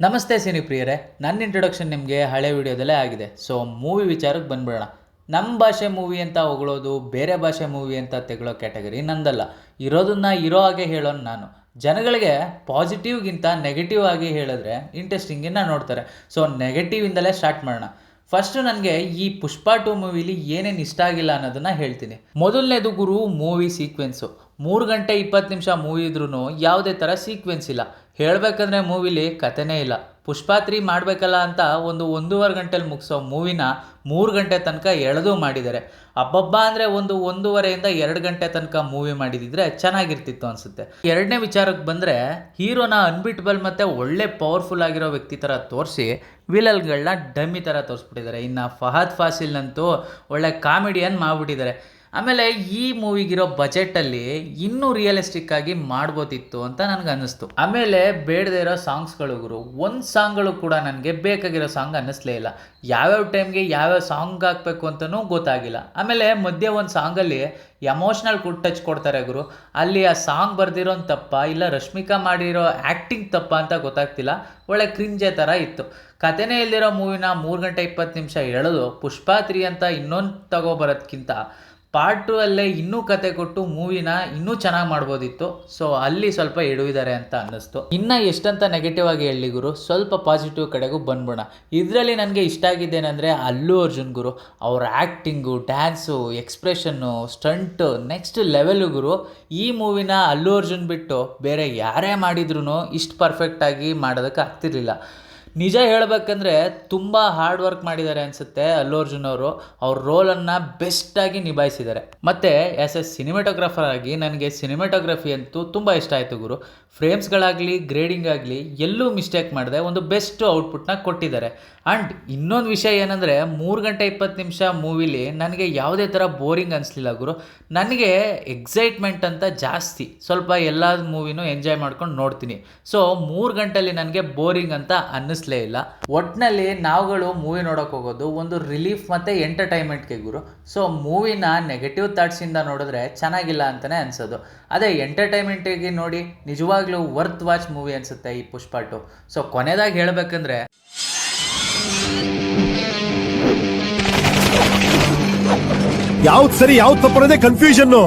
ನಮಸ್ತೆ ಸಿನಿ ಪ್ರಿಯರೇ, ನನ್ನ ಇಂಟ್ರೊಡಕ್ಷನ್ ನಿಮಗೆ ಹಳೆ ವಿಡಿಯೋದಲ್ಲೇ ಆಗಿದೆ. ಸೊ ಮೂವಿ ವಿಚಾರಕ್ಕೆ ಬಂದ್ಬಿಡೋಣ. ನಮ್ಮ ಭಾಷೆ ಮೂವಿ ಅಂತ ಹೊಗಳೋದು, ಬೇರೆ ಭಾಷೆ ಮೂವಿ ಅಂತ ತೆಗಳೋ ಕ್ಯಾಟಗರಿ ನಂದಲ್ಲ. ಇರೋದನ್ನ ಇರೋ ಹಾಗೆ ಹೇಳೋನು ನಾನು. ಜನಗಳಿಗೆ ಪಾಸಿಟಿವ್ಗಿಂತ ನೆಗೆಟಿವ್ ಆಗಿ ಹೇಳಿದ್ರೆ ಇಂಟ್ರೆಸ್ಟಿಂಗಿನ ನೋಡ್ತಾರೆ. ಸೊ ನೆಗೆಟಿವಿಂದಲೇ ಸ್ಟಾರ್ಟ್ ಮಾಡೋಣ. ಫಸ್ಟು ನನಗೆ ಈ ಪುಷ್ಪ 2 ಮೂವಿಲಿ ಏನೇನು ಇಷ್ಟ ಆಗಿಲ್ಲ ಅನ್ನೋದನ್ನು ಹೇಳ್ತೀನಿ. ಮೊದಲನೇದು ಗುರು, ಮೂವಿ ಸೀಕ್ವೆನ್ಸು. 3 ಗಂಟೆ 20 ನಿಮಿಷ ಮೂವಿ ಇದ್ರೂ ಯಾವುದೇ ಥರ ಸೀಕ್ವೆನ್ಸ್ ಇಲ್ಲ. ಹೇಳಬೇಕಂದ್ರೆ ಮೂವಿಲಿ ಕಥೆನೇ ಇಲ್ಲ. ಪುಷ್ಪ 3 ಮಾಡಬೇಕಲ್ಲ ಅಂತ ಒಂದೂವರೆ ಗಂಟೆಲಿ ಮುಗಿಸೋ ಮೂವಿನ 3 ಗಂಟೆ ತನಕ ಎಳೆದು ಮಾಡಿದ್ದಾರೆ. ಅಬ್ಬಬ್ಬ ಅಂದರೆ 1.5 2 ಗಂಟೆ ತನಕ ಮೂವಿ ಮಾಡಿದಿದ್ರೆ ಚೆನ್ನಾಗಿರ್ತಿತ್ತು ಅನಿಸುತ್ತೆ. ಎರಡನೇ ವಿಚಾರಕ್ಕೆ ಬಂದರೆ, ಹೀರೋನ ಅನ್ಬಿಟಬಲ್ ಮತ್ತು ಒಳ್ಳೆ ಪವರ್ಫುಲ್ ಆಗಿರೋ ವ್ಯಕ್ತಿ ಥರ ತೋರಿಸಿ ವಿಲನ್ಗಳನ್ನ ಡಮ್ಮಿ ಥರ ತೋರಿಸ್ಬಿಟ್ಟಿದ್ದಾರೆ. ಇನ್ನು ಫಹದ್ ಫಾಸಿಲ್ನಂತೂ ಒಳ್ಳೆ ಕಾಮಿಡಿಯನ್ ಮಾಡಿಬಿಟ್ಟಿದ್ದಾರೆ. ಆಮೇಲೆ ಈ ಮೂವಿಗಿರೋ ಬಜೆಟಲ್ಲಿ ಇನ್ನೂ ರಿಯಲಿಸ್ಟಿಕ್ ಆಗಿ ಮಾಡ್ಬೋದಿತ್ತು ಅಂತ ನನಗೆ ಅನ್ನಿಸ್ತು. ಆಮೇಲೆ ಬೇಡದೇ ಇರೋ ಸಾಂಗ್ಸ್ಗಳು ಗುರು, ಒಂದು ಸಾಂಗ್ಗಳು ಕೂಡ ನನಗೆ ಬೇಕಾಗಿರೋ ಸಾಂಗ್ ಅನ್ನಿಸ್ಲೇ ಇಲ್ಲ. ಯಾವ್ಯಾವ ಟೈಮ್ಗೆ ಯಾವ್ಯಾವ ಸಾಂಗ್ ಹಾಕಬೇಕು ಅಂತಲೂ ಗೊತ್ತಾಗಿಲ್ಲ. ಆಮೇಲೆ ಮಧ್ಯೆ ಒಂದು ಸಾಂಗಲ್ಲಿ ಎಮೋಷ್ನಲ್ ಟಚ್ ಕೊಡ್ತಾರೆ ಗುರು. ಅಲ್ಲಿ ಆ ಸಾಂಗ್ ಬರ್ದಿರೋನ್ ತಪ್ಪ ಇಲ್ಲ ರಶ್ಮಿಕಾ ಮಾಡಿರೋ ಆ್ಯಕ್ಟಿಂಗ್ ತಪ್ಪ ಅಂತ ಗೊತ್ತಾಗ್ತಿಲ್ಲ. ಒಳ್ಳೆ ಕ್ರಿಂಜೆ ಥರ ಇತ್ತು. ಕಥೆನೇ ಇಲ್ದಿರೋ ಮೂವಿನ 3 ಗಂಟೆ 20 ನಿಮಿಷ ಎಳೆದು ಪುಷ್ಪ 3 ಅಂತ ಇನ್ನೊಂದು ತಗೋಬರೋದಕ್ಕಿಂತ ಪಾರ್ಟ್ 2 ಅಲ್ಲೇ ಇನ್ನೂ ಕತೆ ಕೊಟ್ಟು ಮೂವಿನ ಇನ್ನೂ ಚೆನ್ನಾಗಿ ಮಾಡ್ಬೋದಿತ್ತು. ಸೊ ಅಲ್ಲಿ ಸ್ವಲ್ಪ ಎಡವಿದ್ದಾರೆ ಅಂತ ಅನ್ನಿಸ್ತು. ಇನ್ನು ಎಷ್ಟಂತ ನೆಗೆಟಿವ್ ಆಗಿ ಹೇಳಿ ಗುರು, ಸ್ವಲ್ಪ ಪಾಸಿಟಿವ್ ಕಡೆಗೂ ಬಂದ್ಬಿಡೋಣ. ಇದರಲ್ಲಿ ನನಗೆ ಇಷ್ಟ ಆಗಿದ್ದೇನೆಂದರೆ ಅಲ್ಲು ಅರ್ಜುನ್ ಗುರು. ಅವ್ರ acting, dance, expression, stunt next level ಗುರು. ಈ ಮೂವಿನ ಅಲ್ಲು ಅರ್ಜುನ್ ಬಿಟ್ಟು ಬೇರೆ ಯಾರೇ ಮಾಡಿದ್ರೂ ಇಷ್ಟು ಪರ್ಫೆಕ್ಟಾಗಿ ಮಾಡೋದಕ್ಕೆ ಆಗ್ತಿರ್ಲಿಲ್ಲ. ನಿಜ ಹೇಳಬೇಕಂದ್ರೆ ತುಂಬ ಹಾರ್ಡ್ ವರ್ಕ್ ಮಾಡಿದ್ದಾರೆ ಅನಿಸುತ್ತೆ ಅಲ್ಲು ಅರ್ಜುನ್ ಅವರು. ಅವ್ರ ರೋಲನ್ನು ಬೆಸ್ಟಾಗಿ ನಿಭಾಯಿಸಿದ್ದಾರೆ. ಮತ್ತು ಆ್ಯಸ್ ಎ ಸಿನಿಮಾಟೋಗ್ರಾಫರ್ ಆಗಿ ನನಗೆ ಸಿನಿಮಾಟೋಗ್ರಫಿ ಅಂತೂ ತುಂಬ ಇಷ್ಟ ಆಯಿತು ಗುರು. ಫ್ರೇಮ್ಸ್ಗಳಾಗಲಿ ಗ್ರೇಡಿಂಗ್ ಆಗಲಿ ಎಲ್ಲೂ ಮಿಸ್ಟೇಕ್ ಮಾಡದೆ ಒಂದು ಬೆಸ್ಟ್ ಔಟ್ಪುಟ್ನ ಕೊಟ್ಟಿದ್ದಾರೆ. ಆ್ಯಂಡ್ ಇನ್ನೊಂದು ವಿಷಯ ಏನಂದರೆ 3 ಗಂಟೆ 20 ನಿಮಿಷ ಮೂವಿಲಿ ನನಗೆ ಯಾವುದೇ ಥರ ಬೋರಿಂಗ್ ಅನಿಸ್ಲಿಲ್ಲ ಗುರು. ನನಗೆ ಎಕ್ಸೈಟ್ಮೆಂಟ್ ಅಂತ ಜಾಸ್ತಿ, ಸ್ವಲ್ಪ ಎಲ್ಲ ಮೂವಿನೂ ಎಂಜಾಯ್ ಮಾಡ್ಕೊಂಡು ನೋಡ್ತೀನಿ. ಸೊ 3 ಗಂಟೆಲಿ ನನಗೆ ಬೋರಿಂಗ್ ಅಂತ ಅನ್ನಿಸ್ಲೇ ಇಲ್ಲ. ಒಟ್ಟಿನಲ್ಲಿ ನಾವುಗಳು ಮೂವಿ ನೋಡೋಕೆ ಹೋಗೋದು ಒಂದು ರಿಲೀಫ್ ಮತ್ತು ಎಂಟರ್ಟೈನ್ಮೆಂಟ್ಗೆ ಗುರು. ಸೊ ಮೂವಿನ ನೆಗೆಟಿವ್ ಥಾಟ್ಸಿಂದ ನೋಡಿದ್ರೆ ಚೆನ್ನಾಗಿಲ್ಲ ಅಂತಲೇ ಅನಿಸೋದು. ಅದೇ ಎಂಟರ್ಟೈನ್ಮೆಂಟಿಗೆ ನೋಡಿ ನಿಜವಾಗ್ಲೂ ವರ್ತ್ ವಾಚ್ ಮೂವಿ ಅನಿಸುತ್ತೆ ಈ ಪುಷ್ಪ 2. ಸೊ ಕೊನೆಯದಾಗಿ ಹೇಳಬೇಕಂದ್ರೆ, ಯಾವ್ದು ಸರಿ ಯಾವ್ದು ತಪ್ಪು ಅನ್ನೋದೇ ಕನ್ಫ್ಯೂಷನ್ನು.